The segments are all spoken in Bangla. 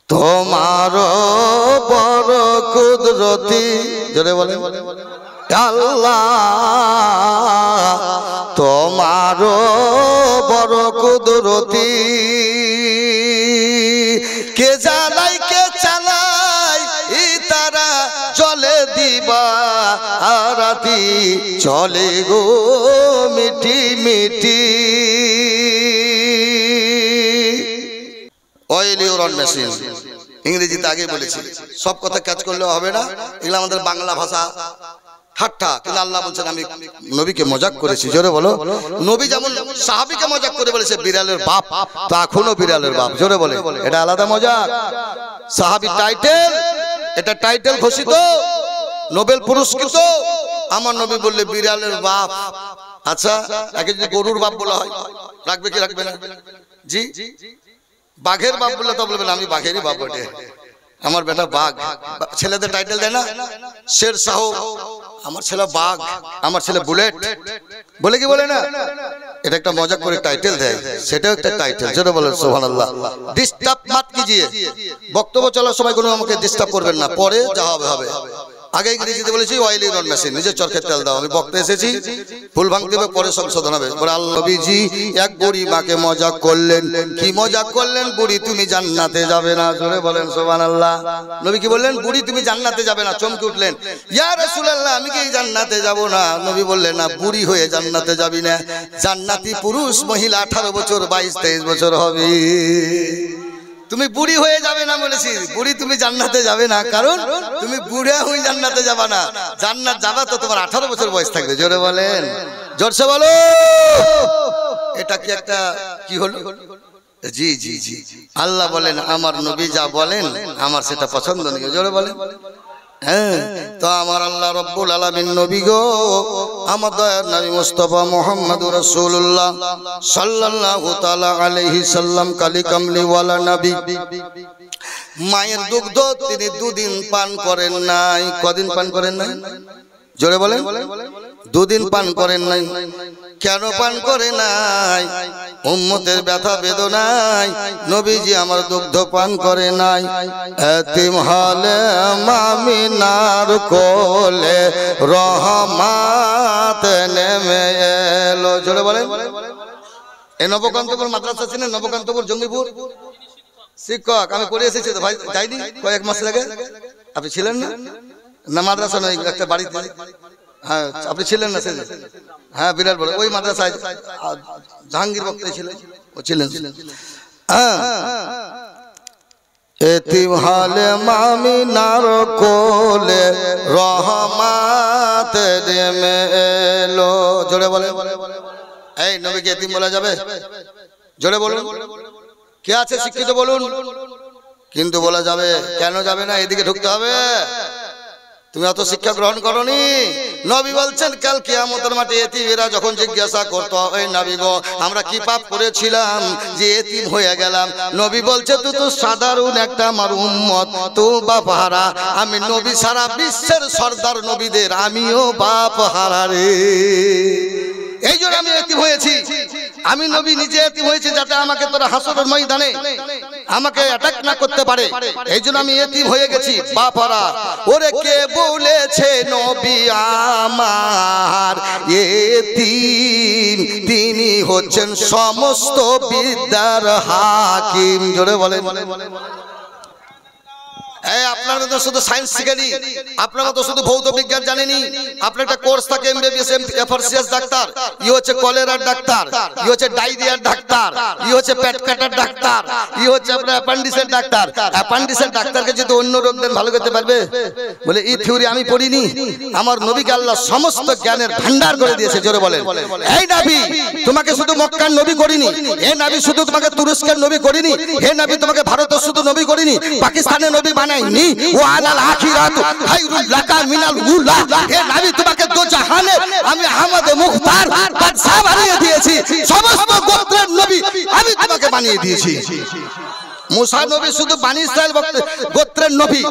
তোমারও বড় কুদরতি, জোরে বলেন আল্লাহ, তোমারও বড় কুদরতি। কে জ্বালাই কে চালাই তারা চলে দিবা রাতি, চলে গো মিটি মিটি। অয়েল ইউরন মেশিন ইংরেজিতে আগে বলেছি, সব কথা ক্যাচ করলে হবে না, এগুলো আমাদের বাংলা ভাষা ঠাট্টা। কিন্তু আল্লাহ বলছেন আমি নবীকে মজাক করেছি, জোরে বলো। নবী যেমন সাহাবীকে মজাক করে বলেছে বিড়ালের বাপ, তো এখনো বিড়ালের বাপ, জোরে বলে। এটা আলাদা মজাক। সাহাবী টাইটেল, এটা টাইটেল ঘোষিত, নোবেল পুরস্কৃত। আমার নবী বললে বিড়ালের বাপ। আচ্ছা, একে যদি গরুর বাপ বলা হয় রাখবে কি রাখবে না? জি, বাঘের বাপ বললে তো বলবেন আমি বাঘেরই বাপ বটে, আমার বেটা বাঘ। ছেলেদের টাইটেল দেয় না, শের শাহ, আমার ছেলে বাঘ, আমার ছেলে বুলেট, বলে কি বলে না? এটা একটা মজা করে টাইটেল দেয়, সেটাও একটা টাইটেল, যেটা বলে সুবহানাল্লাহ। ডিস্টার্ব মাত কিজিয়ে, বক্তব্য চলার সময় কোনো আমাকে ডিস্টার্ব করবেন না, পরে যা হবে হবে। আগে ইংরেজিতে বলেছি অয়েল ইউরন মেশিন, নিজের চরকে তেল দাও। আমি বক্তা এসেছি, ভুল ভাঙতে হবে, পরে সংশোধন হবে। বলে আল্লাহ নবীজি এক বুড়ি মাকে মজা করলেন। কি মজা করলেন? বুড়ি তুমি জান্নাতে যাবে না, জোরে বলেন সুবহানাল্লাহ। নবী কি বললেন? বুড়ি তুমি জান্নাতে যাবে না। চমকে উঠলেন, ইয়া রাসূলুল্লাহ আমি কি জান্নাতে যাব না? নবী বললেন না, বুড়ি হয়ে জান্নাতে যাবি না। জান্নাতি পুরুষ মহিলা 18 বছর 22-23 বছর হবে। তুমি বুড়ি হয়ে যাবে না বলেছি, বুড়ি তুমি জান্নাতে যাবে না, কারণ তুমি বুড়া হয়ে জান্নাতে যাবে না। জান্নাত যাবা তো তোমার 18 বছর বয়স থাকবে, জোরে বলেন, জোরসে বলো। এটা কি একটা কি হলো? জি জি জি, আল্লাহ বলেন আমার নবী যা বলেন আমার সেটা পছন্দ নেই, জোরে বলেন। হ্যাঁ, তো আমার আল্লাহ রব্বুল আলামিন নবী গো, আমার দয়ার নবী মুস্তাফা মুহাম্মদুর রাসূলুল্লাহ সাল্লাল্লাহু তাআলা আলাইহি সাল্লাম কালি কামলি ওয়ালা নবী, মায়ের দুগ্ধ তিনি 2 দিন পান করেন নাই। কদিন পান করেন নাই? জোরে বলেন। 2 দিন পান করেন নাই। কেন পান করে নাই? উম্মতের ব্যথা বেদনায় নবীজি আমার দুগ্ধ পান করে নাই। এতিম হলে মামিনার কোলে রহমত নেমে এলো, জোরে বলেন। এই নবকান্তপুর মাদ্রাসা ছিলেন, নবকান্তপুর জঙ্গিপুর শিক্ষক আমি করে এসেছি তো ভাই, যাইনি কয়েক মাস আগে। আপনি ছিলেন না? না মাদ্রাসা নয়, একটা বাড়িতে। হ্যাঁ আপনি ছিলেন না সেদিন? হ্যাঁ বিরাট বড় ওই মাদ্রাসায় জাহাঙ্গীর বক্তা ছিলেন, ও ছিলেন। হ্যাঁ, এতিম হালে মামিনার কোলে রহমত নেমে এলো, জোরে বলে। এই নবীকে এতিম বলা যাবে? জোরে বলুন। কে আছে শিক্ষিত বলুন? কিন্তু বলা যাবে। কেন যাবে না? এদিকে ঢুকতে হবে। তুমি অত শিক্ষা গ্রহণ করনি। নবী বলছেন কাল কিয়ামতের মাঠে এতিমেরা যখন জিজ্ঞাসা করতো, এই নবী গো আমরা কি পাপ করেছিলাম যে এতিম হয়ে গেলাম? নবী বলছে তুই তো সাধারণ একটা আমার উম্মত, তো বাপ হারা। আমি নবী সারা বিশ্বের সর্দার নবীদের আমিও বাপ হারা রে। এই জন্য আমি এতিম হয়েছি। আমি নবী নিজে এতিম হয়েছি যাতে আমাকে তোরা হাসরের ময়দানে আমাকে অ্যাটাক না করতে পারে। এই জন্য আমি এতিম হয়ে গেছি, বাপারা। ওরে কে বলেছে নবী আমার এতিম, তিনি হচ্ছেন সমস্ত বিদ্যার হাকিম, জোরে বলেন। আপনারা তো শুধু সায়েন্স শিখেনি, আপনারা তো শুধু ভৌত বিজ্ঞান জানেনি। আপনার একটা কোর্স থাকে এমবিবিএস এফআরসিএস ডাক্তার, ই হচ্ছে কলেরার ডাক্তার, ই হচ্ছে ডায়রিয়ার ডাক্তার, ই হচ্ছে পেট কাটার ডাক্তার, ই হচ্ছে আপনার অ্যাপেন্ডিক্সের ডাক্তার। অ্যাপেন্ডিক্সের ডাক্তারকে যদি অন্য রোগদের ভালো করতে পারবে? বলে এই থিওরি আমি পড়িনি। আমার নবীকে আল্লাহ সমস্ত জ্ঞানের ভান্ডার করে দিয়েছে, জোরে বলেন। এই নবী তোমাকে শুধু মক্কার নবী করিনি, এই নবী শুধু তোমাকে তুরস্কের নবী করিনি, এই নবী তোমাকে ভারতের শুধু নবী করিনি, পাকিস্তানের নবী বানাই নি। ওয়া আলাল আখিরাতু খায়রুল লাকা মিনাল উলা। হে নবী তোমাকে দো জাহানে আমি আহমদ মুখতার বাদশা বানিয়ে দিয়েছি, সমস্ত গোত্রের নবী আমি তোমাকে বানিয়ে দিয়েছি। মুসা নবী শুধু বানি ইসরাইল গোত্রের নবী,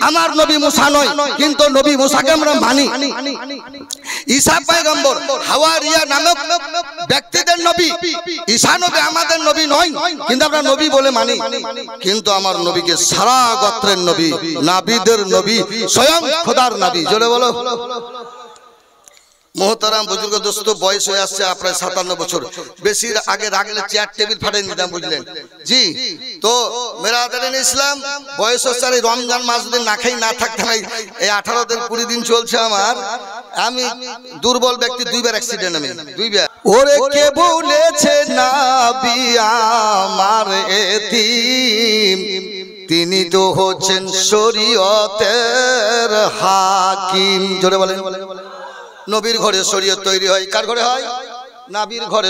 আমার নবী মুসা নয়, কিন্তু নবী মুসাকে আমরা মানি। ঈসা পয়গম্বর হাওয়ারিয়া নামক ব্যক্তিদের নবী, ঈসা নবী আমাদের নবী নয়, কিন্তু আমরা নবী বলে মানি। কিন্তু আমার নবীকে সারা গোত্রের নবী, নাবিদের নবী, স্বয়ং খোদার নবী। জোরে বলো। মোহতারাম বুজুর্গ দোস্ত, বয়স হয়ে আসছে প্রায় 57 বছর। বেশি আগে রাখলে চেয়ার টেবিল ফাটাই নিতাম, বুঝলেন জি। তো মেরাদারিন ইসলাম, বয়স হচ্ছে আর রমজান মাস যদি না খাই না থাকতাম, এই 18 দিন 20 দিন চলছে আমার। আমি দুর্বল ব্যক্তি, 2 বার অ্যাক্সিডেন্ট, আমি 2 বার। ওরে কে বলেছে নবী আমার এতিম, তিনি তো হচ্ছেন শরীয়তের হাকিম। জোরে বলেন। নবীর ঘরে শরীয়ত তৈরি হয়, কার ঘরে হয়? নাবির ঘরে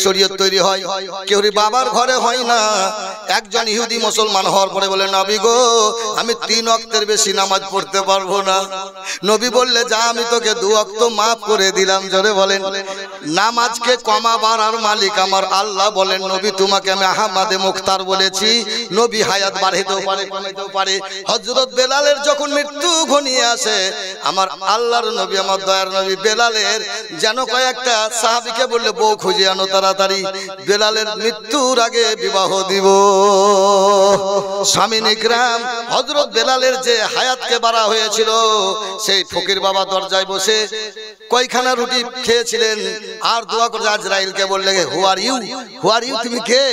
শরীয়ত তৈরি হয়, কেউরি বাবার ঘরে হয় না। একজন ইহুদি মুসলমান হওয়ার পরে বলে, নবী গো আমি 3 ওয়াক্তের বেশি নামাজ পড়তে পারবো না। নবী বললে, যা আমি তোকে 2 ওয়াক্ত মাফ করে দিলাম। জোরে বলেন। নামাজকে কমা বাড়ার মালিক আমার আল্লাহ বলেন, নবী তোমাকে আমি আহমাদে মুখতার বলেছি। নবী হায়াত বাড়াইতেও পারে, কমাইতেও পারে। হযরত বেলালের যখন মৃত্যু ঘনিয়ে আসে, আমার আল্লাহর নবী, আমার দয়ার নবী বেলালের যেন কয়েকটা সাহাবীকে বললে, বউ খুঁজে আনো তাড়াতাড়ি, বেলালের মৃত্যুর আগে বিবাহ দিব। স্বামী ইকরাম হযরত বেলালের যে হায়াতকে বাড়া হয়েছিল, সেই ফকির বাবা দরজায় বসে কয়খানা রুটি খেয়েছিলেন আর দোয়া করে আজরাইলকে বললে, হু are you, who are you, তুমি কে?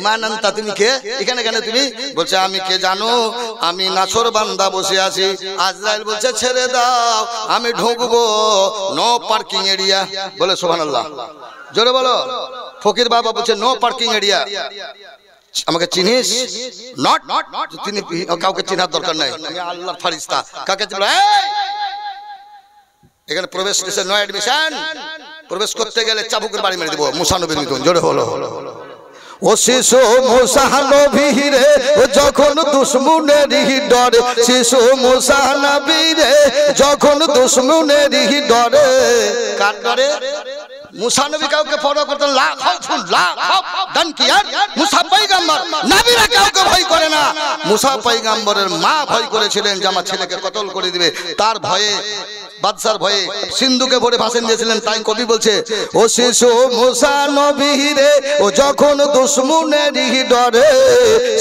মানান্তা, তুমি কে? এখানে কেন তুমি? বলছে, আমি কে জানো? আমি নাছর বান্দা বসে আছি। আজরাইল বলছে, ছেড়ে দাও, আমি ঢুকবো, নো পার্কিং এরিয়া। বলে সুবহানাল্লাহ। জোরে বলো। ফকির বাবা বলছে, নো পার্কিং এরিয়া। আমাকে চিনিস? নট। তিনি কাউকে চিনার দরকার নাই, আমি আল্লাহর ফেরেশতা। কাকে চিনল? এখানে প্রবেশ নিষেধ, নো অ্যাডমিশন। প্রবেশ করতে গেলে চাবুকের বাড়ি মেরে দেব। মুসা নবীর মতন। জোরে বলো। ও শিশু মুসা নবী রে, যখন দুশমনেরই ডরে, শিশু মুসা নবী রে, যখন দুশমনেরই ডরে। কার ডরে? মুসা নবী কাউকে ফলো করতেন, লা খাউফুন লা খাউফ দানকিয়ার। মুসা পয়গম্বর, নবীরা কাউকে ভয় করে না। মুসা পয়গম্বরের মা ভয় করেছিলেন যে আমার ছেলেকে কতল করে দিবে, তার ভয়ে, বাদশার ভয়ে সিন্ধুকে ভরে ভাষণ দিয়েছিলেন। তাই কবি বলছে, ও শিশু মুসা নবী রে, ও যখন দুশমনেরই ডরে,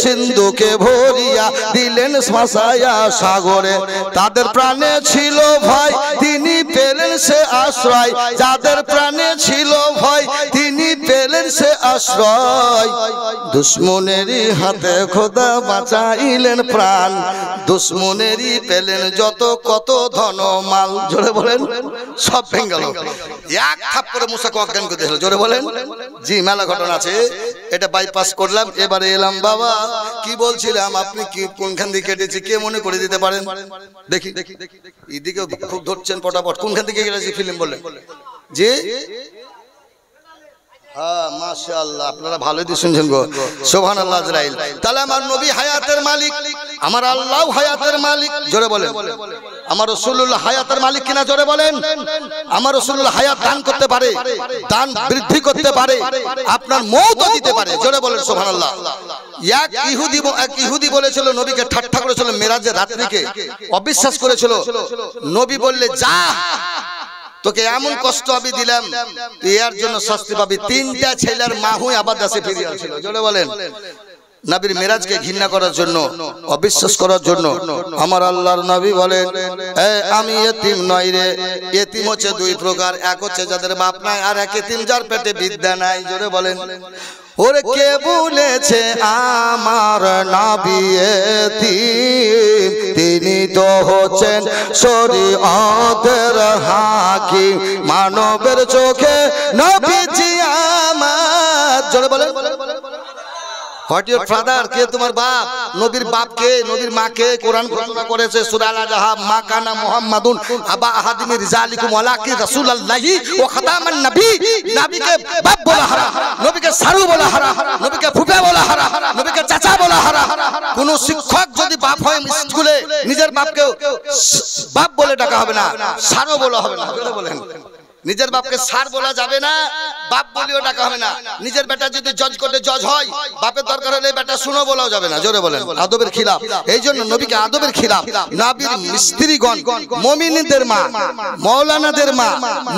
সিন্ধুকে ভরিয়া দিলেন ভাসায়া সাগরে। তাদের প্রাণে ছিল ভয়, তিনি পেলেন সে আশ্রয়। যাদের প্রাণে ছিল ভয়, তিনি পেলেন সে আশ্রয়। দুশমনেরই হাতে খোদা বাঁচাইলেন প্রাণ, দুশমনেরই পেলেন যত কত ধন মাল। জোরে বলেন। সব ভেঙে গেল, এক থাপ্পড়ে মুসাকে অজ্ঞান করে দিল। জোরে বলেন। জি, মেলা ঘটনা আছে। এটা বাইপাস করলাম, এবারে এলাম। বাবা কি বলছিলাম, আপনি কি কোনখান দিয়ে কেটেছি কে মনে করে দিতে পারেন? দেখি এদিকে খুব ধরছেন পটাপট। কোনখান থেকে কেটেছি ফিল্ম বললেন? জি, হ্যাঁ মাশাআল্লাহ, আপনারা ভালোই দিয়ে শুনছেন গো। সুবহানাল্লাহ। আজরাইল তাহলে আমার নবী হায়াতের মালিক, আমার আল্লাহ হায়াতের মালিক। জোরে বলেন। আমার রাসূলুল্লাহ হায়াতের মালিক কিনা? জোরে বলেন। আমার রাসূলুল্লাহ হায়াত দান করতে পারে, দান বৃদ্ধি করতে পারে, আপনার মওতও দিতে পারে। জোরে বলেন সুবহানাল্লাহ। এক ইহুদি বলেছিল, নবীকে ঠাট্টা করেছিল মেরাজের রাত্রিকে, অবিশ্বাস করেছিল। নবী বললে, যা তোকে এমন কষ্ট আমি দিলাম, তুই এর জন্য শাস্তি পাবি। 3টা ছেলের মা হয়ে আবার দেশে ফিরে আসছিল। জোরে বলেন। নবীর মেরাজকে ঘৃণা করার জন্য, অবিশ্বাস করার জন্য আমার আল্লাহর নবী বলেন, আমি এতিম নই রে। এতিম হচ্ছে 2 প্রকার, এক হচ্ছে যাদের বাপ নাই, আর এক এতিম যার পেটে বিদ্যা নাই। জোরে বলেন। ওরে কে বলেছে আমার নবী এতিম, তিনি তো হচ্ছেন শরীয়তের হাকিম। মানবের চোখে নবীজি আমার। জোরে বলেন। What your father? কে তোমার বাপ? নবীর বাপকে, নবীর মাকে কোরআন ঘোষণা করেছে সূরা আল-আহজাব, মা কানা মুহাম্মাদুন আবা আহাদিন মির রিজালিকুম ওয়ালাকিন রাসূলুল্লাহি ওয়া খাতামান নবী। নবীকে বাপ বলা হারাম, নবীকে সারু বলা হারাম, নবীকে ফুফা বলা হারাম, নবীকে চাচা বলা হারাম। কোন শিক্ষক যদি বাপ হয় স্কুলে, নিজের বাপকে বাপ বলে ডাকা হবে না, সারু বলা হবে না। জোরে বলেন। নিজের বাপকে স্যার বলা যাবে না, বাপ বলিও ডাকা হবে না। নিজের বেটা যদি জজ করতে জজ হয়, বাপের দরকার হলে বেটা শুনো বলাও যাবে না। জোরে বলেন, আদবের খিলাফ। এই জন্য নবীকে আদবের খিলাফ। নবীর স্ত্রীগণ মুমিনদের মা, মাওলানাদের মা,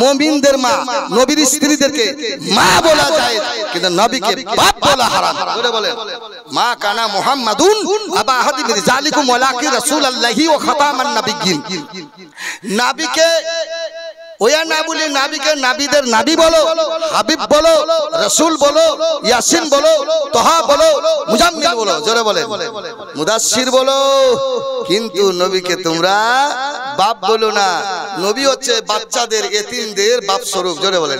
মুমিনদের মা, নবীর স্ত্রীদেরকে মা বলা যায়, কিন্তু নবীকে বাপ বলা হারাম। জোরে বলেন, মা কানা মুহাম্মাদুন আবা আহাদি মিন যালিকুম ওয়ালাকি রাসূলুল্লাহি ওয়া খাতামান নাবিয়্যিন। নবীকে ওয়া না বলে নবীকে নবীদের নবী বলো, হাবিব বলো, রাসূল বলো, ইয়াসিন বলো, তোহা বলো, মুজাম্মিল বলো। জোরে বলেন, মুদাসসির বলো, কিন্তু নবীকে তোমরা বাপ বলো না। নবী হচ্ছে বাচ্চাদের, এতিমদের বাপ স্বরূপ। জোরে বলেন,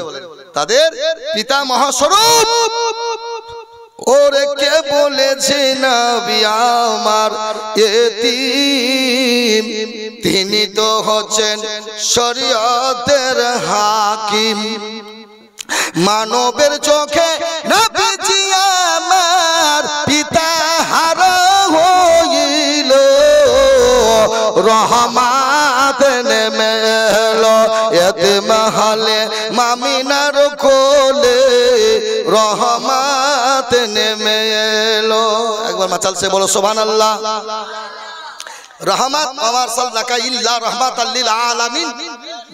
তাদের পিতা মহাস্বরূপ। ওরে কে বলেছে নবী আমার এতিম, তিনি তো হচ্ছেন শরীয়তের হাকিম। মানবের চোখে নবীজি আমার পিতা হারা হইল, রহমত নেমে এলো এতিম হলে মামিনার কোলে, রহমত নেমে এলো। একবার মাচাল সে বলো সুবহানাল্লাহ। রহমত আমার সাল্লাকা ইল্লা রাহমাতাল লিল আলামিন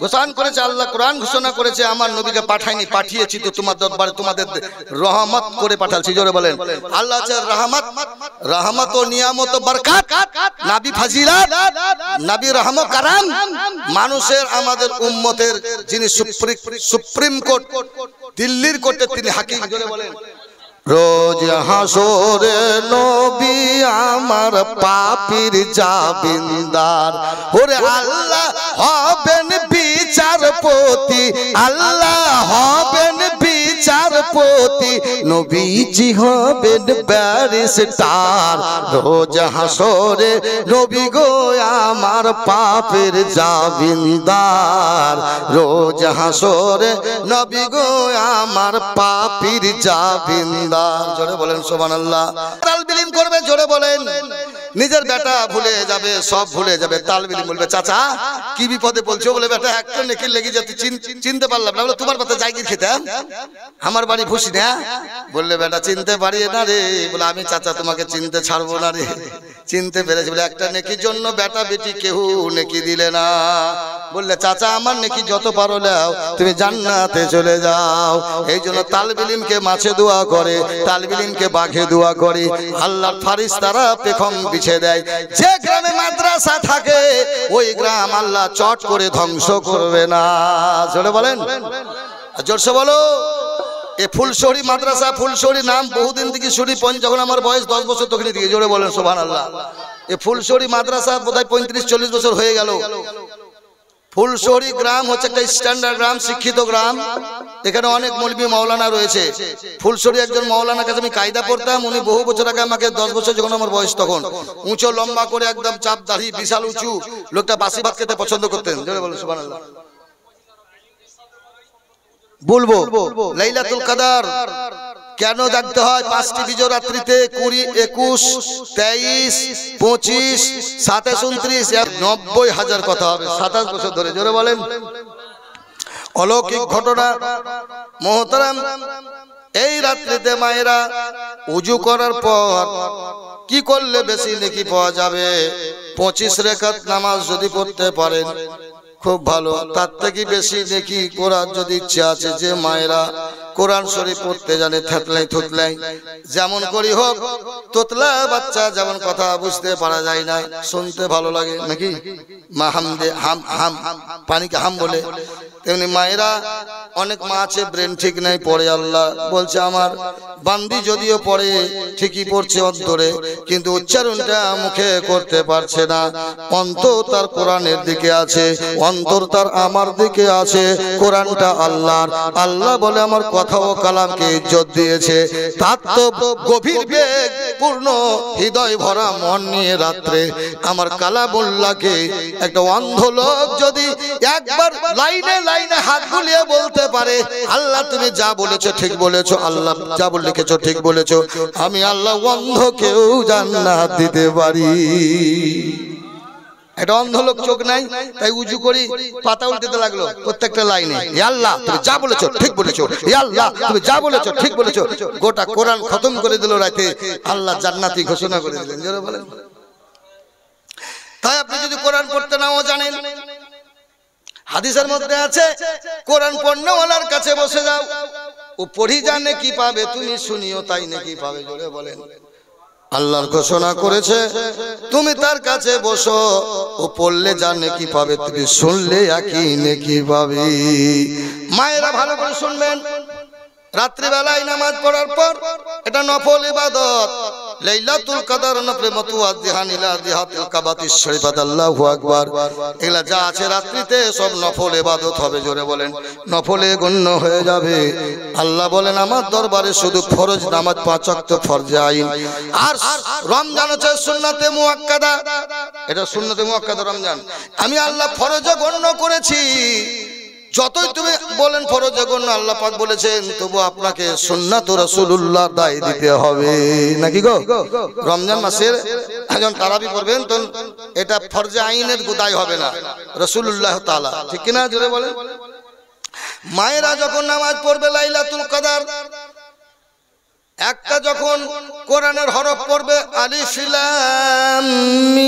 ঘোষণা করেছে আল্লাহ। কোরআন ঘোষণা করেছে আমার নবীকে পাঠাইনি, পাঠিয়েছি তো তোমার দরবারে তোমাদের রহমত করে পাঠাচ্ছি। জোরে বলেন, আল্লাহ আছে রহমত, রহমত ও নিয়ামত ও বরকত, নবী ফজিলত, নবী রহম কারাম, মানুষের আমাদের উম্মতের যিনি সুপ্রিম কোর্ট, দিল্লির কোর্টে তিনি হাকিম। জোরে বলেন, রোজ হাসরে নবী আমার পাপীর জামিনদার। ওরে আল্লাহ হবেন বিচারপতি, আল্লাহ হবেন বিচারপতি, নবীজি হবেন ব্যারিস্টার। রোজ হাসরে নবী গো আমার পাপের জামিনদার, রোজ হাসরে নবী গো আমার পাপীর জামিনদার। জোরে বলেন সুবহানাল্লাহ। তালবিলিম করবে, জোরে বলেন। নিজের বেটা ভুলে যাবে, সব ভুলে যাবে, তালবিলিম বলবে চাচা কি বিপদে বলছো, বলে বেটা একটা নেকি লেগে যাচ্ছে, চিনতে পারলাম না। বলে তোমার পাতে জায়গির খেতাম, আমার বাড়ি খুশি না। বললে বেটা চিনতে পারি না রে। বলে আমি চাচা তোমাকে চিনতে ছাড়বো না রে। চিনতে পেরেছি। বলে একটা নেকির জন্য বেটা বেটি কেউ নেকি দিলে না। বললে চাচা আমার নেকি যত পারো নাও, তুমি জান্নাতে চলে যাও। এই জন্য তালবিলিমকে মাছে দোয়া করে, তালবিলিমকে বাঘে দোয়া করে, আল্লাহর ফারিস্তারা পেখম বিছে দেয়। যে গ্রামে মাদ্রাসা থাকে ওই গ্রাম আল্লাহ চট করে ধ্বংস করবে না। জোরে বলেন, জোরসে বলো। এ ফুলশহরি মাদ্রাসা, ফুলশহরি নাম বহুদিন থেকে শুনি, যখন আমার বয়স 10 বছর তখন থেকে। জোরে বলেন সুবহানাল্লাহ। এ ফুলশহরি মাদ্রাসা বোধহয় 35-40 বছর হয়ে গেল। ফুলশহরি গ্রাম হচ্ছে একটা স্ট্যান্ডার্ড গ্রাম, শিক্ষিত গ্রাম। এখানে অনেক মৌলবি মাওলানা রয়েছে। ফুলশহরি একজন মাওলানার কাছে আমি কায়দা পড়তাম। উনি বহু বছর আগে আমাকে, 10 বছর যখন আমার বয়স, তখন উঁচু লম্বা করে একদম চাপ দাড়ি, বিশাল উঁচু লোকটা, বাসি ভাত খেতে পছন্দ করতেন। জোরে বলেন সুবহানাল্লাহ। বলবো লাইলাতুল কদর কেন দেখতে হয়? 5টি বিজয় রাত্রিতে 20, 21, 23, 25, 27, 29, 90,000 কথা হবে 27 বছর ধরে। জোরে বলেন। অলৌকিক ঘটনা মোহতারাম। এই রাত্রিতে মায়েরা উজু করার পর কি করলে বেশি নেকি পাওয়া যাবে? 25 রাকাত নামাজ যদি পড়তে পারেন খুব ভালো। তার থেকে বেশি নেকি করার যদি ইচ্ছা আছে, যে মায়েরা কোরআন শরীফ পড়তে জানে, থাকলাই থুতলাই যেমন করি হোক, তোতলা বাচ্চা যেমন কথা বুঝতে পারা যায় না, শুনতে ভালো লাগে নাকি, মা হাম দে, হাম হাম পানিকে হাম বলে, তেমনি মায়েরা অনেক মা আছে ব্রেন ঠিক নাই, পড়ে আল্লাহ বলছে আমার বান্দি যদিও পড়ে ঠিকই পড়ছে অন্তরে, কিন্তু উচ্চারণটা মুখে করতে পারছে না। অন্তর তার কোরআনের দিকে আছে, অন্তর তার আমার দিকে আছে। কোরআনটা আল্লাহর। আল্লাহ বলে আমার কথা ও কালামকে ইজ্জত দিয়েছে। তার তো গভীর বেগ পূর্ণ হৃদয় ভরা মন নিয়ে রাত্রে আমার কালামুল্লাহকে একটা অন্ধ লোক যদি একবার লাইনে লাইনে হাত বুলিয়ে বলতে পারে, আল্লাহ তুমি যা বলেছো ঠিক বলেছো, আল্লাহ যা লিখেছো ঠিক বলেছো, আমি আল্লাহ অন্ধকেও জান্নাত দিতে পারি। এটা অন্ধ লোক, চোখ নাই, তাই উজু করি পাতা উল্টাতে লাগলো প্রত্যেকটা লাইনে, হে আল্লাহ তুমি যা বলেছো ঠিক বলেছো, হে আল্লাহ তুমি যা বলেছো ঠিক বলেছো। গোটা কোরআন খতম করে দিল রাতে, আল্লাহ জান্নাতি ঘোষণা করে দিলেন। জোরে বলেন। তাই আপনি যদি কোরআন পড়তে নাও জানেন, হাদিসের মধ্যে আছে কোরআন পড়নেওয়ালার কাছে বসে যাও, ও পড়ি জানে কি পাবে, তুমি শুনিও তাই নাকি পাবে। জোরে বলেন। আল্লাহর ঘোষণা করেছে তুমি তার কাছে বসো, ও পড়লে জানে কি পাবে, তুমি শুনলে একই নেকি পাবে। মায়েরা ভালো করে শুনবেন, রাত্রিবেলায় নামাজ পড়ার পর এটা নফল ইবাদত, লাইলাতুল কদর নফলে মুতাওয়াজ্জিহান ইলা জিহাতিল কাবাতিশ শরীফাত, আল্লাহু আকবার। এগুলা যা আছে রাত্রিতে সব নফল ইবাদত হবে। জোরে বলেন। নফলে গণ্য হয়ে যাবে। আল্লাহ বলেন আমার দরবারে শুধু ফরজ নামাজ 5 ওয়াক্ত ফরজে আইন, আর রমজান হচ্ছে সুন্নাতে মুআক্কাদা, এটা সুন্নাতে মুআক্কাদা রমজান আমি আল্লাহ ফরজে গণ্য করেছি। যতই তুমি বলেন ফরজে গণ্য আল্লাহ পাক বলেছেন, তবু আপনাকে সুন্নাত রাসূলুল্লাহ দায় দিতে হবে নাকি গো। রমজান মাসের যখন তারাবি পড়বেন তখন এটা ফরজে আইনের দায় হবে না, রাসূলুল্লাহ তাআলা, ঠিক কি না? জোরে বলেন। মায়েরা যখন নামাজ পড়বে লাইলাতুল কদর, একটা যখন কোরআনের হরফ পড়বে আলিফ লাম মিম,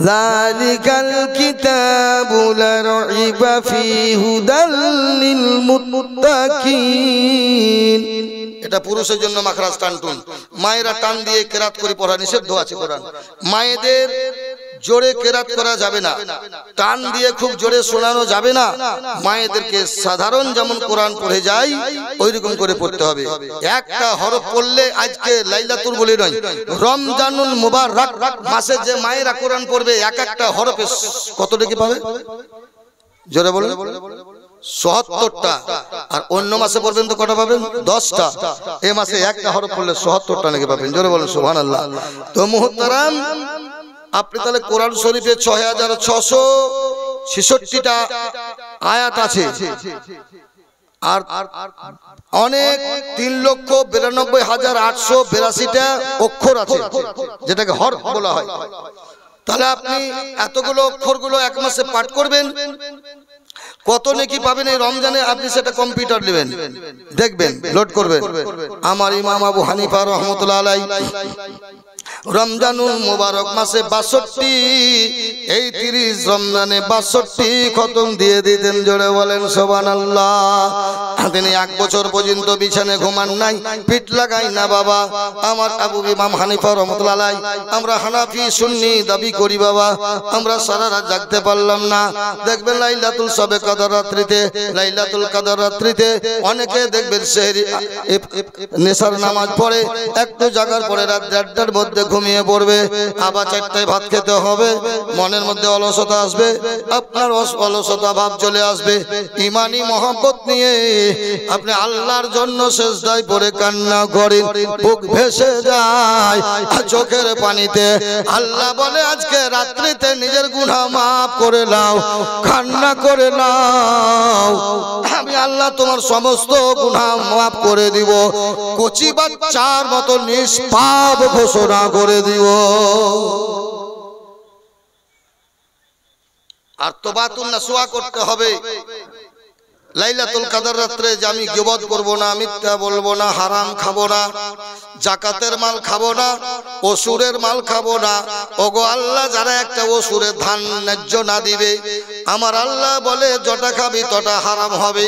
যালিকাল কিতাবু লা রাইবা ফীহি হুদাল লিল মুত্তাকিন। এটা পুরুষের জন্য মাখরাজ টানটুন, মায়েরা টান দিয়ে কেরাত করে পড়া নিষিদ্ধ আছে কোরআন। মায়েদের জোরে কেরাত করা যাবে না, টান দিয়ে খুব জোরে শোনানো যাবে না। মায়েদেরকে সাধারণ যেমন কোরআন পড়ে যায় ওই রকম করে পড়তে হবে। একটা হরফ পড়লে, আজকে লাইলাতুল বলে নয়, রমজানুল মুবারক মাসে যে মায়েরা কোরআন পড়বে এক একটা হরফে কত টাকা পাবে? জোরে বলেন। ৭৭টা। আর অন্য মাসে পড়বেন তো কটা পাবেন? 10টা। এই মাসে একটা হরফ পড়লে ৭৭টা নাকি পাবেন। জোরে বলেন সুবহানাল্লাহ। তো মুহতারাম, আপনি তাহলে কোরআন শরীফে ৬৬৬৬টা আয়াত আছে, আর অনেক ৩,৯২,৮৮২টা অক্ষর আছে, যেটাকে হরফ বলা হয়। তাহলে আপনি এতগুলো অক্ষরগুলো এক মাসে পাঠ করবেন, কত নেকি পাবেন এই রমজানে। আপনি সেটা কম্পিউটার নেবেন, দেখবেন, লোড করবেন। আমার ইমাম আবু হানিফা রাহমাতুল্লাহ আলাইহি রমজানুল মুবারক মাসে ৬২, এই ৩০ রমজানে ৬২ খতম দিয়ে দিতেন। জোরে বলেন সুবহানাল্লাহ। তিনি 1 বছর পর্যন্ত বিছানায় ঘুমান নাই, পিঠ লাগাই না বাবা। আমার আবু ইমাম হানিফা রাহমাতুল্লাহ আলাইহি, আমরা হানাফি সুন্নি দাবি করি বাবা, আমরা সারা রাত জাগতে পারলাম না। দেখবেন লাইলাতুল সবে কদর রাত্রিতে, লাইলাতুল কদর রাত্রিতে অনেকে দেখবেন সেহরি নেশার নামাজ পড়ে, একটু জাগার পরে রাত 1:30টার মধ্যে ঘুমিয়ে পড়বে, আবার 4টায় ভাত খেতে হবে, মনের মধ্যে অলসতা আসবে, আপনার অলসতা ভাব চলে আসবে। ইমানি মহব্বত নিয়ে আপনি আল্লাহর জন্য সিজদায় পড়ে কান্না করেন, বুক ভেসে যায় চোখের পানিতে। আল্লাহ বলে আজকে রাত্রিতে নিজের গুনাহ মাফ করে নাও, কান্না করে নাও, আমি আল্লাহ তোমার সমস্ত গুনাহ মাফ করে দিব, কচি বাচ্চার মতো নিষ্পাপ ঘোষণা করে দিব। আর তওবাতুন নাসুহা করতে হবে লাইলাতুল কদর রাত্রে, যে আমি গীবত করব না, মিথ্যা বলবো না, হারাম খাবো না, জাকাতের মাল খাবো না, অসুরের মাল খাবো না। ওগো আল্লাহ, যারা একটা অসুরের ধান ন্যায্য না দিবে, আমার আল্লাহ বলে যটা খাবি তটা হারাম হবে।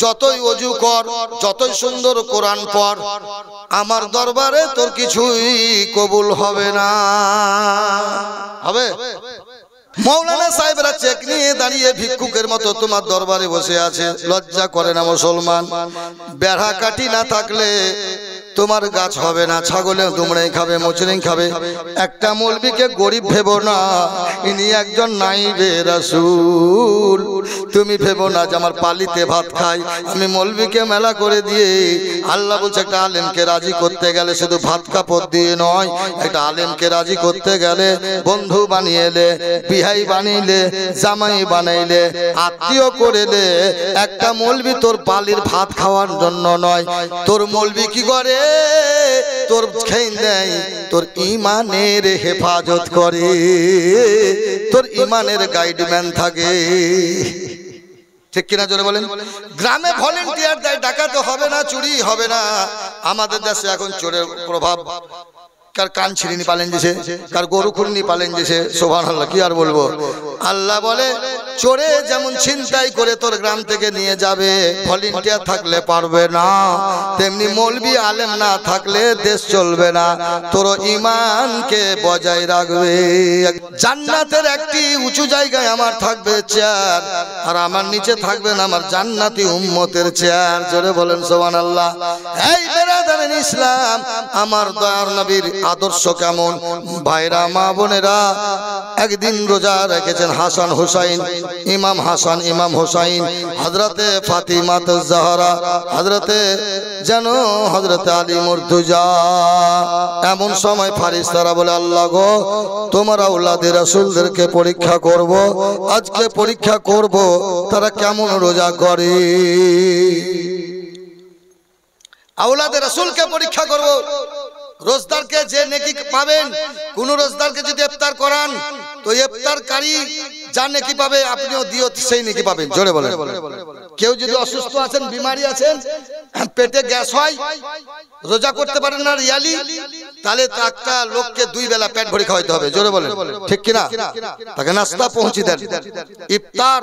যতই ওযু কর, যতই সুন্দর কোরআন পড়, আমার দরবারে তোর কিছুই কবুল হবে না। হবে? মৌলানা সাহেবরা চেক নিয়ে দাঁড়িয়ে ভিক্ষুকের মতো তোমার দরবারে বসে আছে, লজ্জা করে না মুসলমান? বেড়া কাটি না থাকলে তোমার গাছ হবে না, ছাগলে দুমড়াই খাবে, মুচড়িং খাবে। একটা মৌলবীকে গরিব ভেবো না, ইনি একজন নাইবে রাসূল। তুমি ভেবো না যে আমার পালিতে ভাত খাই, আমি মৌলবীকে মেলা করে দিয়ে। আল্লাহ বলছে একটা আলেমকে রাজি করতে গেলে শুধু ভাত কাপড় দিয়ে নয়, একটা আলেমকে রাজি করতে গেলে বন্ধু বানিয়েলে, বিহাই বানাইলে, জামাই বানাইলে, আত্মীয় করেলে। একটা মৌলবী তোর পালির ভাত খাওয়ার জন্য নয়, তোর মৌলবী কি করে রে তোর খেয়ে দেয়, তোর ইমানের হেফাজত করে, তোর ইমানের গাইডম্যান থাকে। ঠিক কিনা জোরে বলেন? গ্রামে ভলেন্টিয়ার দেয়, ডাকাতে হবে না, চুরি হবে না। আমাদের দেশে এখন চোরের প্রভাব, কার কান ছিঁড়িনি পালেন যেছে, কার গরু খুলনি পালেন যেছে। সুবহানাল্লাহ, কি আর বলবো। আল্লাহ বলে চোরে যেমন ছিনতাই করে তোর গ্রাম থেকে নিয়ে যাবে, ভলেন্টিয়ার থাকলে পারবে না, তেমনি মৌলবি আলেম না থাকলে দেশ চলবে না, তোর ঈমানকে বজায় রাখবে। জান্নাতের একটি উঁচু জায়গায় আমার থাকবে চেয়ার, আর আমার নিচে থাকবে না আমার জান্নাতি উম্মতের চেয়ার। জোরে বলেন সুবহানাল্লাহ। এই বেরাদারান ইসলাম, আমার দয়ার নবীর আদর্শ কেমন? ভাইরা মা বোনেরা, একদিন রোজা রেখেছেন হাসান হুসাইন, ইমাম হাসান ইমাম হুসাইন, হযরতে ফাতিমা জাহরা, হযরতে যেন হযরতে আলী মুর্তজা। এমন সময় ফারিস্তারা বলে, আল্লাহ গো, তোমার আওলাদে রাসূলদেরকে পরীক্ষা করব, আজকে পরীক্ষা করব তারা কেমন রোজা করে। আওলাদে রাসূলকে পরীক্ষা করব। রোজদারকে যে নেকি পাবেন, কোন রোজদারকে যদি ইফতার করান তো ইফতারকারী যা নেকি পাবে আপনিও দিও সেই নেকি পাবেন। জোরে বলেন। কেউ যদি অসুস্থ আছেন, বিমারি আছেন, পেটে গ্যাস হয়, রোজা করতে পারেন না রিয়ালি, তাহলে একটা লোককে 2 বেলা পেট ভরে খাওয়াইতে হবে। জোরে বলেন, ঠিক কিনা? তাকে নাস্তা পৌঁছে দেন, ইফতার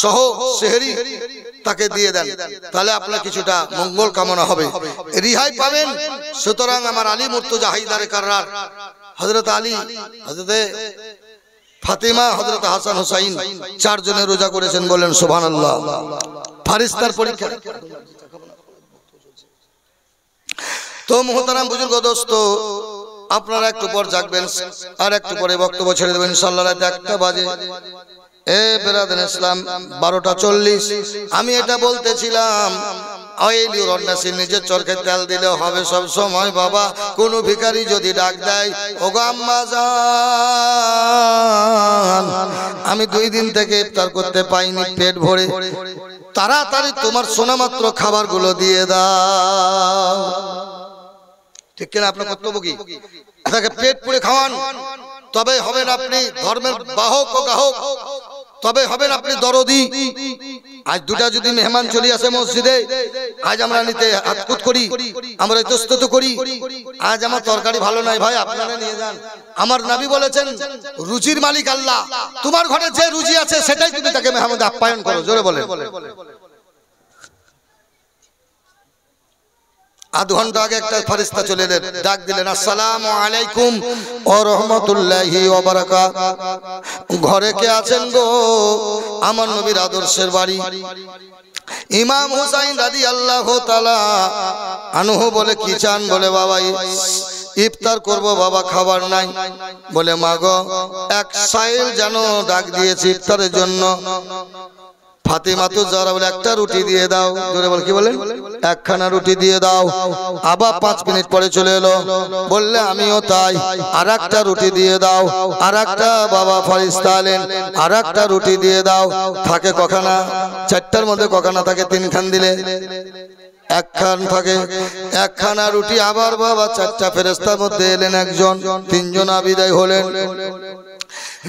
সহ সেহরি তাকে দিয়ে দেন, তাহলে আপনার কিছুটা মঙ্গল কামনা হবে, রিহাই পাবেন। সুতরাং আমার আলী মুর্তজা হায়দারে কাররার, হযরত আলী, হযরতে ফাতিমা, হযরত হাসান হুসাইন 4 জনের রোজা করেছেন। বলেন সুবহানাল্লাহ। ফারিস্তার পরীক্ষা। তো মুহতারাম বুজুর্গ দোস্ত, আপনারা একটু পর জাগবেন, আর একটু পরে বক্তব্য ছেড়ে দেবেন ইনশাআল্লাহ। রাত 1টা বাজে। এ বেরাদান ইসলাম, 12টা 40। আমি এটা বলতেছিলাম, নিজের চরকে তেল দিলে হবে সব সময় বাবা। কোন ভিখারি যদি ডাক দেয়, ওগো আম্মা জান, আমি 2 দিন থেকে ইফতার করতে পাইনি পেট ভরে, তাড়াতাড়ি তোমার শোনা মাত্র খাবারগুলো দিয়ে দাও। ঠিক কিনা? আপনার কর্তব্য কি? তাকে পেট পুড়ে খাওয়ান, তবে হবেন আপনি ধর্মের বাহক ও গাহক, তবে হবেন আপনি দরদি। আজ 2টা যদি মেহমান চলে আসে মসজিদে, আজ আমরা নিতে হাতকুত করি, আমরা ইতস্তত করি, আজ আমার তরকারি ভালো নাই ভাই, আপনারা নিয়ে যান। আমার নবী বলেছেন, রুচির মালিক আল্লাহ, তোমার ঘরে যে রুচি আছে সেটাই তুমি তাকে মেহমান আপ্যায়ন করো। জোরে বলেন। আধ ঘন্টা আগে একটা ফেরেশতা চলে এলেন, ডাক দিলেন, আসসালামু আলাইকুম ওয়া রাহমাতুল্লাহি ওয়া বারাকাতুহু। ঘরে কে আছেন গো? আমার নবীর আদর্শের বাড়ি। ইমাম হুসাইন রাদিয়াল্লাহু তাআলা আনহু বলে, কি চান? বলে, বাবা ইফতার করব বাবা, খাবার নাই। বলে, মা গো, 1 সাইল জানো ডাক দিয়েছি ইফতারের জন্য। ফাতিমা তো যারা বলে, 1টা রুটি দিয়ে দাও। জোরে বল, কি বলেন? 1খানা রুটি দিয়ে দাও। আবার 5 মিনিট পরে চলে এলো, বললে আমিও তাই, আর 1টা রুটি দিয়ে দাও। আর একটা বাবা ফেরেশতা এলেন, আর 1টা রুটি দিয়ে দাও। থাকে কখানা? 4টার মধ্যে কখানা থাকে? 3 খান দিলে 1 খান থাকে। 1খানা রুটি। আবার বাবা 4টা ফেরেশতার মধ্যে এলেন, একজন, 3 জন বিদায় হলেন।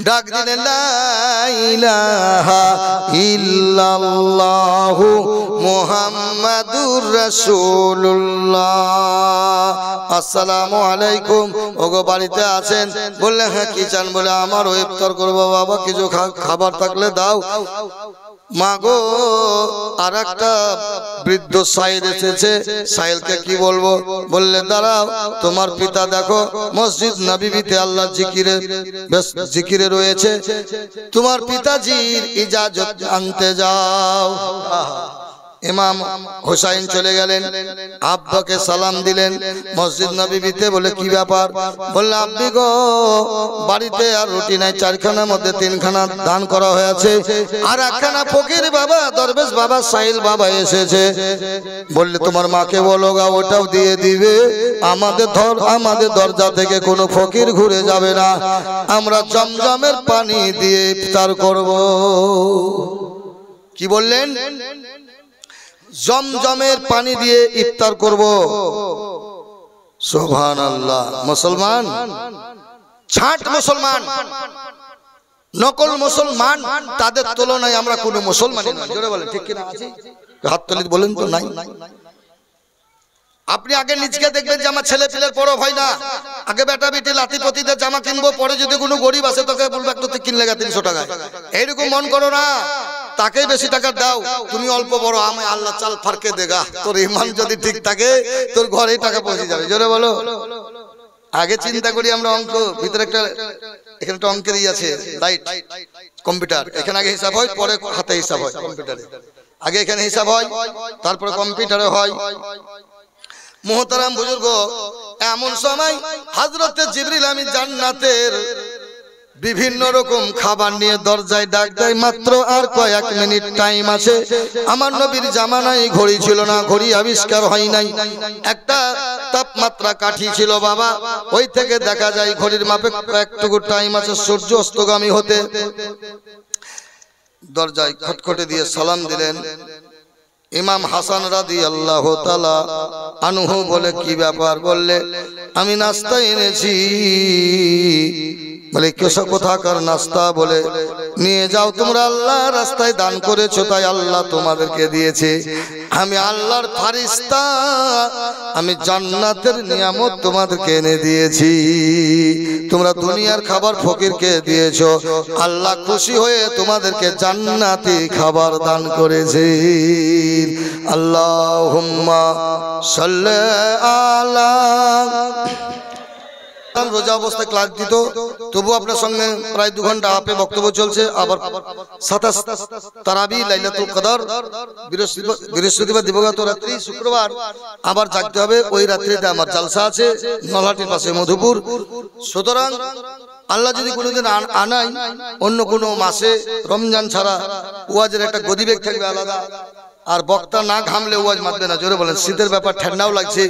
ডাক দিলেন, লা ইলাহা ইল্লাল্লাহু মুহাম্মাদুর রাসূলুল্লাহ, আসসালামু আলাইকুম। ওগো বাড়িতে আছেন? বললেন, হ্যাঁ, কি চান? বলে, আমারও ইফতার করব বাবা, কিছু খাবার থাকলে দাও। মা গো, আর একটা বৃদ্ধ সাইল এসেছে, সাইলকে কি বলবো? বললে, দাঁড়াও, তোমার পিতা দেখো মসজিদ নববীতে আল্লাহর জিকিরে রয়েছে, তোমার পিতাজির ইজাজত আনতে যাও। ইমাম হুসাইন চলে গেলেন, আব্বাকে সালাম দিলেন মসজিদ নববীতে। বলে, কি ব্যাপার? বললে, আব্বি গো, বাড়িতে আর রুটি নাই, 4খানার মধ্যে 3খানা দান করা হয়েছে, আর 1খানা ফকির বাবা, দরবেশ বাবা, সাইল বাবা এসেছে। বললে, তোমার মাকে বলো গা, ওটাও দিয়ে দিবে। আমাদের দরজা থেকে কোনো ফকির ঘুরে যাবে না, আমরা জমজমের পানি দিয়ে ইফতার করব। কি বললেন? জমজমের পানি দিয়ে ইফতার করব। সুবহানাল্লাহ। মুসলমান ছাঁট মুসলমান, নকল মুসলমান, তাদের তুলনায় আমরা কোনো মুসলমানই নই। জোরে বলেন ঠিক কিনা? আছি? হাত তুলে বলেন তো নাই। আপনি আগে নিজকে দেখবেন যে আমার ছেলে পেলের বড় ভাই না, আগে বেটা বেটি লাতি পতিদের জামা কিনবো, পরে যদি কোনো গরিব আছে তোকে বলবো একটু কিনলে 300 টাকা, এইরকম মন করো না। তাকে বেশি টাকা দাও, তুমি অল্প বড়, আমি আল্লাহ চাল ফারকে দেগা। তোর ইমান যদি ঠিক থাকে তোর ঘরেই টাকা পৌঁছে যাবে। জোরে বলো। আগে চিন্তা করি আমরা অঙ্ক, ভিতরে একটা এখানে একটা অঙ্কের আছে রাইট, কম্পিউটার, এখানে আগে হিসাব হয়, পরে হাতে হিসাব হয় কম্পিউটারে। আগে এখানে হিসাব হয়, তারপরে কম্পিউটারে হয়। মুহতারাম বুজুর্গ, এমন সময় হযরতে জিবরিল আমিন জান্নাতের বিভিন্ন রকম খাবার নিয়ে দরজায় ডাক দেয়। মাত্র আর কয়েক মিনিট টাইম আছে। আমার নবীর জামানায় ঘড়ি ছিল না, ঘড়ি আবিষ্কার হয় নাই। একটা তাপমাত্রা কাঠি ছিল বাবা, ওই থেকে দেখা যায় ঘড়ির মাপে একটুকু টাইম আছে সূর্য অস্তগামী হতে। দরজায় খটখটে দিয়ে সালাম দিলেন। ইমাম হাসান রাদিয়াল্লাহু তাআলা আনহু বলে, কি ব্যাপার? বললে, আমি নাস্তা এনেছি। বলে, কোথাকার নাস্তা? বলে, নিয়ে যাও, তোমরা আল্লাহ রাস্তায় দান করেছো তাই আল্লাহ তোমাদেরকে দিয়েছে। আমি আল্লাহর ফারিস্তা, আমি জান্নাতের নিয়ামত তোমাদেরকে এনে দিয়েছি। তোমরা দুনিয়ার খাবার ফকিরকে দিয়েছো, আল্লাহ খুশি হয়ে তোমাদেরকে জান্নাতি খাবার দান করেছে। আল্লাহুম্মা সাল্লি আলা। রোজা অবস্থায় ক্লাস দিত, তবু আপনার সঙ্গে প্রায় 2 ঘন্টা আপে বক্তব্য চলছে। আবার 27 তারাবি, লাইলাতুল কদর, বৃহস্পতিবার দিবাগত রাত্রি, শুক্রবার আবার জাগতে হবে। ওই রাত্রিতে আমার জালসা আছে নলহাটির পাশে মধুপুর। সুতরাং আল্লাহ যদি কোনোদিন আনাই অন্য কোনো মাসে, রমজান ছাড়া, ওয়াজের একটা গদিবেগ থাকবে আলাদা। আর বক্তা না ঘামলে ওয়াজ মাতবে না। জোরে বলেন। শীতের ব্যাপার, ঠান্ডাও লাগছে।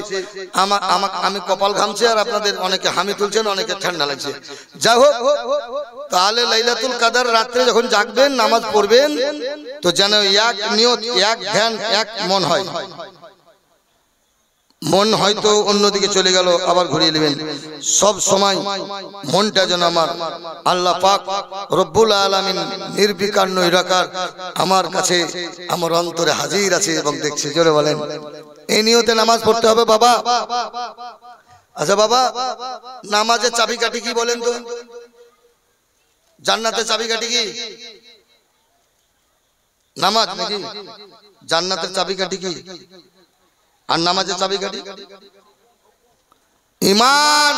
আমি কপাল ঘামছে, আর আপনাদের অনেকে হামি তুলছেন, অনেকে ঠান্ডা লাগছে। যাই হোক, তাহলে লাইলাতুল কদর রাত্রে যখন জাগবেন, নামাজ পড়বেন, তো যেন এক নিয়ত, এক ধ্যান, এক মন হয়। মন হয়তো অন্যদিকে চলে গেল, আবার ঘুরিয়ে নেবেন। সব সময় মনটা যেন আমার আল্লাহ পাক রব্বুল আলামিন নির্বিকার নিরাকার আমার কাছে, আমার অন্তরে হাজির আছে এবং দেখছে। জোরে বলেন। এই নিয়তে নামাজ পড়তে হবে বাবা। আচ্ছা বাবা, নামাজের চাবিকাঠি কি বলেন তো? জান্নাতের চাবিকাঠি কি? নামাজ নাকি? জান্নাতের চাবিকাঠি কি? আর নামাজের চাবিকাঠি ঈমান।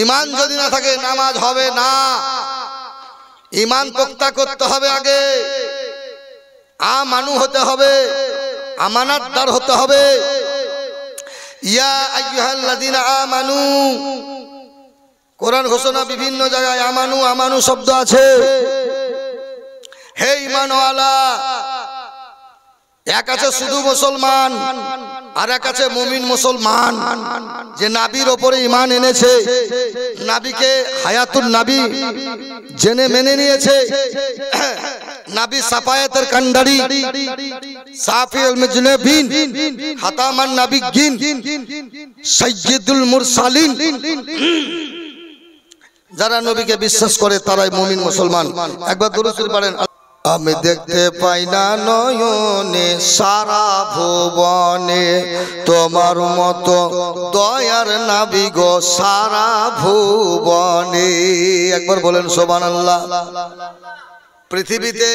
ঈমান যদি না থাকে নামাজ হবে না। ঈমান পোক্তা করতে হবে আগে। আমানু হতে হবে, আমানতদার হতে হবে। ইয়া আইয়ুহাল্লাযীনা আমানু, কোরআন ঘোষণা বিভিন্ন জায়গায় আমানু আমানু শব্দ আছে। হে ঈমানওয়ালা, এক আছে শুধু মুসলমান, আর এক আছে মুমিন মুসলমান, যে নবীর উপরে ঈমান এনেছে, নবীকে হায়াতুন নবী জেনে মেনে নিয়েছে। নবী সাফায়াতের কান্ডারি, সাফিউল মুজনাবিন, খাতামান নবিয়্যিন, সাইয়্যিদুল মুরসালিন। যারা নবীকে বিশ্বাস করে তারাই মুমিন মুসলমান। একবার দরুদ শরীফ পড়েন। আমি দেখতে পাই না নয়নে সারা ভুবনে তোমার মতো দয়ার নবী গো সারা ভুবনে। একবার বলেন সুবহানাল্লাহ। পৃথিবীতে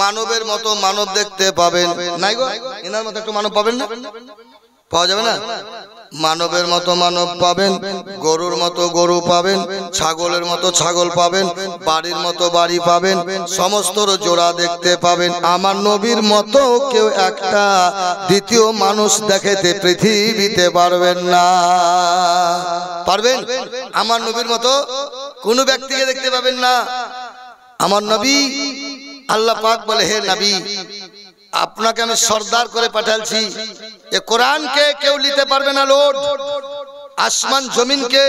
মানবের মতো মানব দেখতে পাবেন নাই গো? এনার মতো একটু মানব পাবেন না? পাওয়া যাবে না? মানবের মতো মানব পাবেন, গরুর মতো গরু পাবেন, ছাগলের মতো ছাগল পাবেন, বাড়ির মতো বাড়ি পাবেন, সমস্ত জোড়া দেখতে পাবেন। আমার নবীর মতো কেউ একটা দ্বিতীয় মানুষ দেখাতে পৃথিবীতে পারবেন না। পারবেন? আমার নবীর মতো কোনো ব্যক্তিকে দেখতে পাবেন না। আমার নবী, আল্লাহ পাক বলে, হে নবী, আপনাকে আমি সর্দার করে পাঠালছি। এ কোরআনকে কেউ নিতে পারবে না লোড। আসমান জমিনকে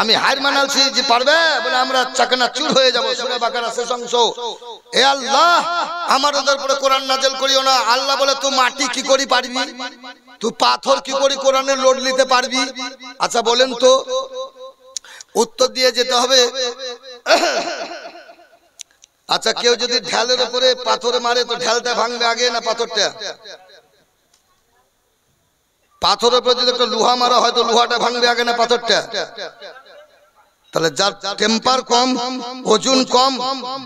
আমি হার মানালছি যে পারবে বলে আমরা চাকনাচুর হয়ে যাব। সূরা বাকারা শেষ অংশ। এ আল্লাহ আমাদের উপরে কোরআন নাযিল করিও না। আল্লাহ বলে তুই মাটি কি করে পারবি, তুই পাথর কি করে কোরআনের লোড নিতে পারবি? আচ্ছা বলেন তো, উত্তর দিয়ে যেতে হবে। আচ্ছা কেউ যদি ঢালের উপরে পাথরে মারে তো ঢালটা ভাঙবে আগে না পাথরটা? পাথরের উপরে যদি একটা লোহা মারা হয় তো লোহাটা ভাঙবে আগে না পাথরটা? তাহলে যার টেম্পার কম, ওজন কম,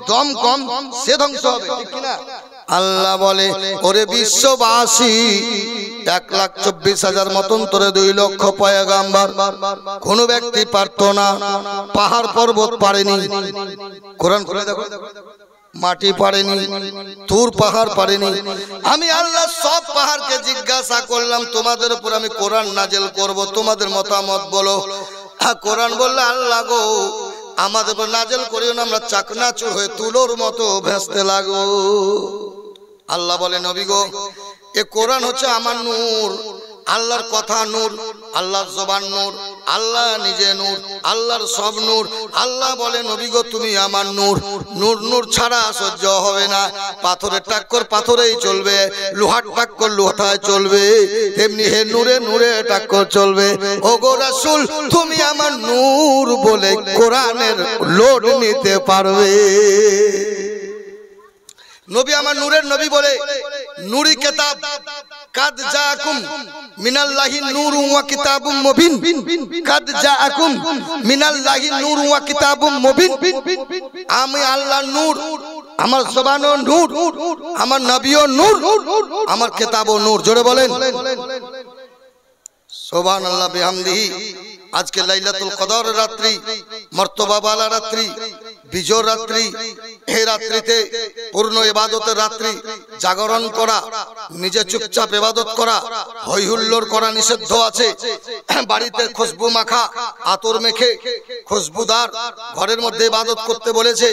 দম কম, সে ধ্বংস হবে, ঠিক কিনা? আল্লাহ বলে ওরে বিশ্ববাসী 1,24,000 মতন্তরে 2 লক্ষ পয়গাম্বার, কোন ব্যক্তি পারত না, পাহাড় পর্বত পারেনি। কোরআন খুলে দেখো, মাটি পারেনি, তুর পাহাড় পারেনি। আমি আল্লাহ সব পাহাড়কে জিজ্ঞাসা করলাম তোমাদের উপর আমি কোরআন নাযিল করব, তোমাদের মতামত বলো। কোরআন বললে আল্লাহ গো আমাদের উপর নাযিল করিও না, আমরা চাকনাচুর হয়ে তুলোর মতো ভেস্তে লাগবো। আল্লাহ বলে নবী গো এ কোরআন হচ্ছে আমার নূর, আল্লাহর কথা নূর, আল্লাহর জবান নূর, আল্লাহ নিজে নূর, আল্লাহর সব নূর। আল্লাহ বলে নবী গো তুমি আমার নূর, নূর নূর ছাড়া সহ্য হবে না। পাথরের টাক্কর পাথরেই চলবে, লোহার টাক্কর লোহায় চলবে, তেমনি হে নূরে নূরে টাক্কর চলবে। ও গো রাসূল তুমি আমার নূর বলে কোরআনের লোড নিতে পারবে। নবী আমার নূরের নবী বলে নূরি কিতাব কাদ জাআকুম মিনাল্লাহি নূরুন ওয়া কিতাবুম মুবিন, কাদ জাআকুম মিনাল্লাহি নূরুন ওয়া কিতাবুম মুবিন। আমি আল্লাহ নূর, আমার জবানও নূর, আমার নবীও নূর, আমার কিতাবও নূর। জোরে বলেন সুবহানাল্লাহ বিহামদিহি। আজকে লাইলাতুল কদর রাত্রি, মর্তবাওয়ালা রাত্রি, বিজয় রাত্রি। এই রাত্রিতে পূর্ণ ইবাদতের রাত্রি, জাগরণ করা, নিজে চুপচাপ ইবাদত করা, হই হুল্লোড় করা নিষিদ্ধ আছে। বাড়িতে খুশবু মাখা আতর মেখে খুশবুদার ঘরের মধ্যে ইবাদত করতে বলেছে,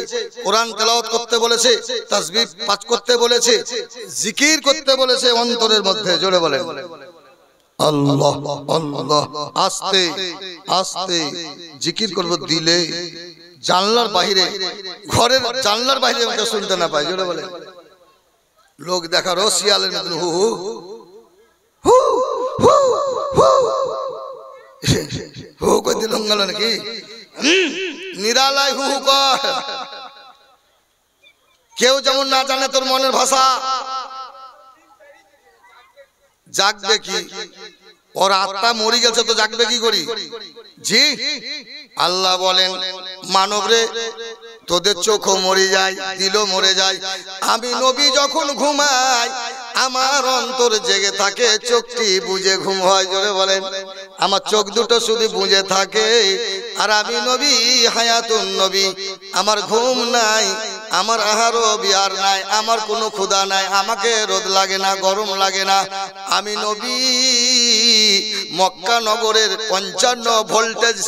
কোরআন তেলাওয়াত করতে বলেছে, তাসবিহ পাঠ করতে বলেছে, জিকির করতে বলেছে অন্তরের মধ্যে। জোরে বলেন আল্লাহ আল্লাহ। আস্তে আস্তে জিকির করব দিলে, জানলার বাইরে, ঘরের জানলার বাইরে আমাকে শুনতে না পাই। জোরে বলে লোক দেখা রসিয়ালের মতন হু হু হু হু হু কই দিল গেল নাকি? নিরালায় হু হু কর। কেউ যেমন না জানে তোর মনের ভাষা, জাগবে কি? ওর আত্মা মরে গেছে তো জাগবে কি করি? জি আল্লাহ বলেন মানব রে তোদের চোখও মরে যায়, দিলও মরে যায়। আমি নবী যখন ঘুমাই আমার অন্তর জেগে থাকে, চোখটি বুঝে ঘুম হয়। জোরে বলেন আমার চোখ দুটো শুধু বুঝে থাকে। আর আমি নবী হায়াতুন নবী, আমার ঘুম নাই, আমার আহারও বিহার নাই, আমার কোনো ক্ষুধা নাই, আমাকে রোদ লাগে না, গরম লাগে না। আমি নবী মক্কা নগরের 55 ভোল্টেজ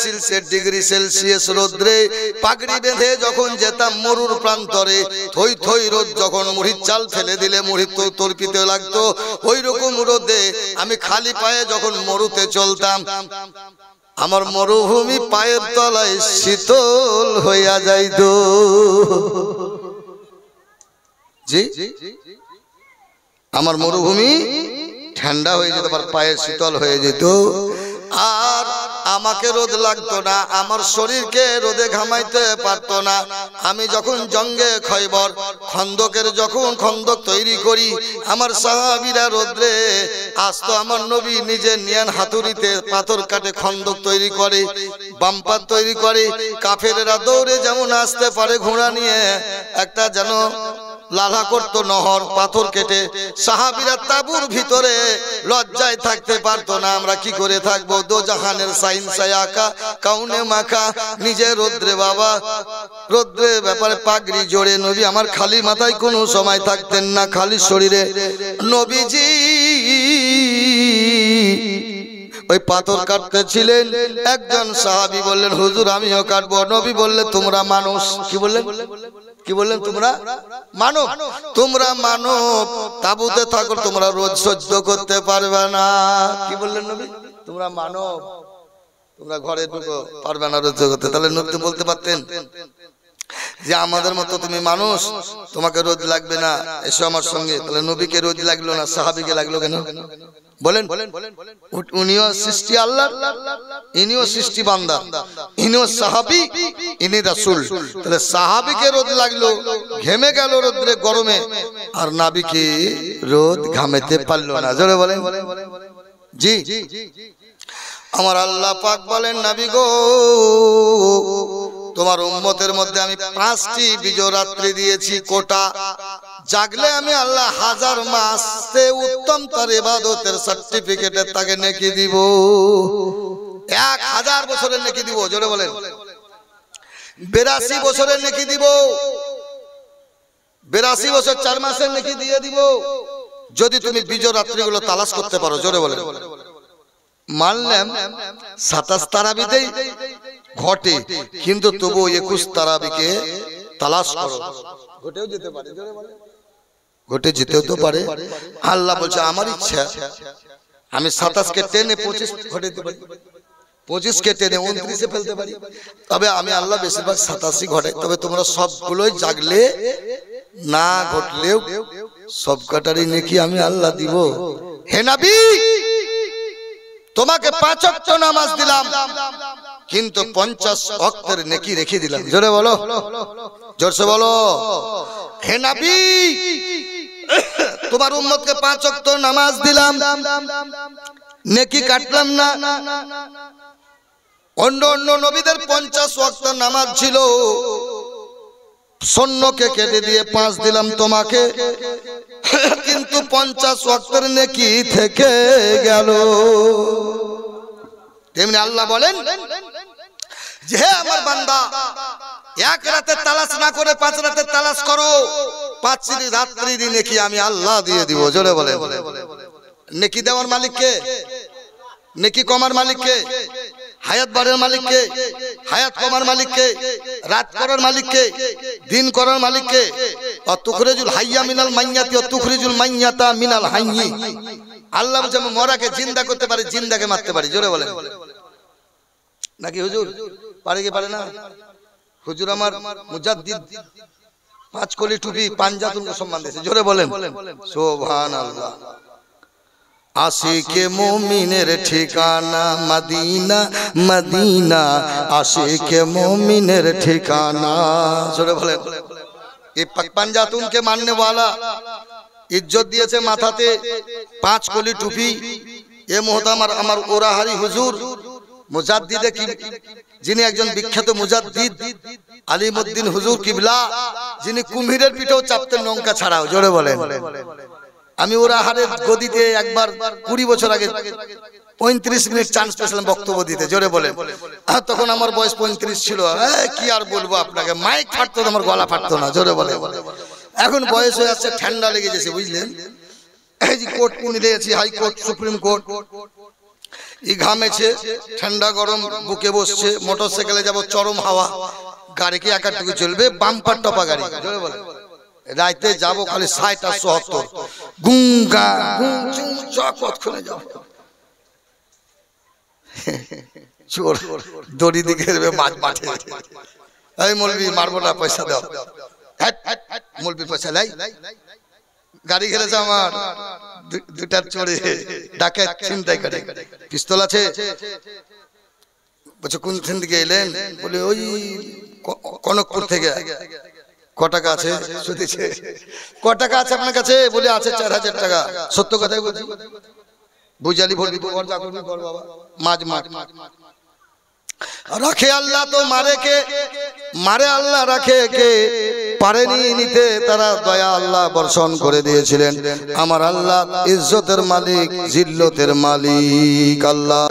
ডিগ্রি সেলসিয়াস রোদ্রে পাগড়ি বেঁধে যখন যেতাম মরুর প্রান্তরে, থই থই রোদ যখন মুড়ির চাল ফেলে দিলে মুড়ি তর্পিতে লাগতো, ওই রকম রোদে আমি খালি পায়ে যখন মরুতে চলতাম, আমার মরুভূমি পায়ের তলায় শীতল হইয়া যাইত। জি আমার মরুভূমি ঠান্ডা হয়ে যেত, আমার পায়ের শীতল হয়ে যেত। আর আমাকে রোদ লাগতো না, আমার শরীরকে রোদে ঘামাইতে পারতো না। আমি যখন জঙ্গে খয়বর খন্দকের যখন খন্দক তৈরি করি, আমার সাহাবীরা রোদ্রে আসতো, আমার নবী নিজে নিয়ান হাতুড়িতে পাথর কাটে খন্দক তৈরি করে, বাম্পার তৈরি করে। কাফেরেরা দৌড়ে যেমন আসতে পারে ঘোড়া নিয়ে, একটা যেন লালা করতো নহর পাথর কেটে, সাহাবীরা তাবুর ভিতরে লজ্জায় থাকতে পারতো না। আমরা কি করে থাকবো? দো জাহানের সাইন সায়াকা কাউনে মাখা, নিজে রোদ্রে বাবা, রোদ্রে ব্যাপারে পাগড়ি জোরে। নবী আমার খালি মাথায় কোনো সময় থাকতেন না, খালি শরীরে। নবীজি ওই পাথর কাটতেছিলেন, একজন সাহাবী বললেন হুজুর আমিও কাটবো। নবী বললেন তোমরা মানুষ। কি বললেন? কি বললেন? তোমরা মানব, তোমরা মানব, তাবুতে থাকো, তোমরা রোজ সহ্য করতে পারবে না। কি বললেন নবী? তোমরা মানব, তোমরা ঘরে ঢুকো, পারবে না রোদ করতে। তাহলে নবী বলতে পারতেন যে আমাদের মতো তুমি মানুষ, তোমাকে রোদ লাগবে না, এসো আমার সঙ্গে। তাহলে নবীকে রোদ লাগলো না, সাহাবীকে লাগলো কেন বলেন? উনিও সৃষ্টি আল্লাহ, ইনিও সৃষ্টি বান্দা, ইনিও সাহাবী, ইনি রাসূল। তাহলে সাহাবীকে রোদ লাগলো, ঘেমে গেল রোদ্রে গরমে, আর নবীকে রোদ ঘামেতে পারলো না। জোরে বলেন জি। আমার আল্লাহ পাক বলেন, নবী গো, তোমার উম্মতের মধ্যে আমি 5টি বিজয় রাত্রি দিয়েছি কোটা, জাগলে আমি আল্লাহ 1000 মাসে উত্তম তার ইবাদতের সার্টিফিকেটে তাকে নেকি দিব, 1000 বছরের নেকি দিব। জোরে বলেন 82 বছরের নেকি দিব, 82 বছর 4 মাসের নেকি দিয়ে দিব, যদি তুমি বিজয় রাত্রিগুলো তালাশ করতে পারো। জোরে বলেন মানলাম 27 তারাবিতেই ঘটে, কিন্তু তবু 21 তারাবিকে তালাশ করো, ঘটেও যেতে পারে। জোরে বলেন ঘটে যেতেও তো পারে। আল্লাহ বলছে আমার ইচ্ছা আমি 27 কে টেনে 25 ঘটাতে পারি, 25 কে টেনে 29 এ ফেলতে পারি। তবে আমি আল্লাহ বেশিরভাগ 87 ঘটাই। তবে তোমরা সবগুলোই জাগলে না ঘটলেও সব কটারই নেকি আমি আল্লাহ দিব। হে নবী, তোমাকে 5 ওয়াক্ত নামাজ দিলাম, কিন্তু 50 ওয়াক্তের নেকি রেখে দিলাম। জোরে বলো, জোরসে বলো। হে নবী, তোমার উম্মতকে 5 ওয়াক্ত নামাজ দিলাম, নেকি কাটলাম না। অন্য অন্য নবীদের 50 ওয়াক্ত নামাজ ছিল, শূন্যকে কেটে দিয়ে 5 দিলাম তোমাকে, কিন্তু 50 ওয়াক্তের নেকি থেকে গেল। তেমনি আল্লাহ বলেন যে হে আমার বান্দা, 1 রাতে তালাশ না করে 5 রাতে তালাশ করো, 5 রাত্রির নেকি আমি আল্লাহ দিয়ে দিব। জোরে বলেন নেকি দেওয়ার মালিক কে? নেকি কমার মালিক কে? হায়াত বাড়ার মালিক কে? হায়াত কমার মালিক কে? রাত করার মালিক কে? দিন করার মালিক কে? তুখরিজুল হাইয়া মিনাল মাইয়াতি ওয়া তুখরিজুল মাইয়াতা মিনাল হাইয়ি। আল্লাহ বলেন আমি মরাকে জিন্দা করতে পারি, জিন্দাকে মারতে পারি। জোরে বলেন নাকি হুজুর পারে কি পারে না? হুজুর আমার মুজাদ্দিদ 5 কলি টুপি পাঞ্জাতুনকে সম্মান দিয়েছে। জোরে বলেন সুবহানাল্লাহ। আশিকে মুমিনের ঠিকানা মদিনা, মদিনা আশিকে মুমিনের ঠিকানা। জোরে বলেন এই পাঞ্জাতুনকে মাননে वाला ইজ্জত দিয়েছে মাথাতে 5 কলি টুপি। এ মুহতামার আমার ওরাহারি হুজুর মুজাদ্দিদে কি, যিনি একজন বিখ্যাত মুজাদ্দিদ আলিমউদ্দিন হুজুর কিবলা, যিনি কুম্ভীরের পিঠেও চাপতেন নৌকা ছাড়াও। জোরে বলেন আমি ওরাহারের গদিতে একবার 20 বছর আগে 35 মিনিট চান্স পেয়েছিলাম বক্তব্য দিতে। জোরে বলেন তখন আমার বয়স 35 ছিল। কি আর বলবো আপনাকে, মাইক ফাটতো না, আমার গলা ফাটতো না। জোরে বলেন এখন বয়স হয়ে যাচ্ছে, ঠান্ডা লেগে গেছে বুঝলেন। এই যে কোর্ট কিনে দিয়েছি, হাইকোর্ট সুপ্রিম কোর্ট, এই ঘামেছে, ঠান্ডা গরম বুকে বসছে, মোটরসাইকেলে যাব চরম হাওয়া, গাড়ি কি একাটুকু চলবে, বাম্পার টপা গাড়ি। জোরে বলেন রাইতে যাব খালি 60 আর 70 গুঙ্গা গুঞ্জুম কতক্ষণে যাব, চোর দড়ি দিকে মাছ মাঠে। এই মৌলবি মারবো না, পয়সা দাও। মৌলবি পয়সা লাই, গাড়ি ঘেরেছে আমার, 2টা চোরে ডাকাত ছিনতাই করে, পিস্তল আছে। বলছে কোন দিকে এলেন? বলে ওই কনকপুর থেকে। ক টাকা আছে? শুধুছে ক টাকা আছে আপনার কাছে? বলে আছে 4000 টাকা। সত্য কথাই বলছি, বুঝালি ভরবি তো ঘর যা করবি কর বাবা, মাছ মাছ রাখে আল্লাহ তো মারে কে? মারে আল্লাহ, রাখে কে? পারেনি নিতে, তারা দয়া আল্লাহ বর্ষণ করে দিয়েছিলেন। আমার আল্লাহ ইজ্জতের মালিক, জিল্লতের মালিক আল্লাহ।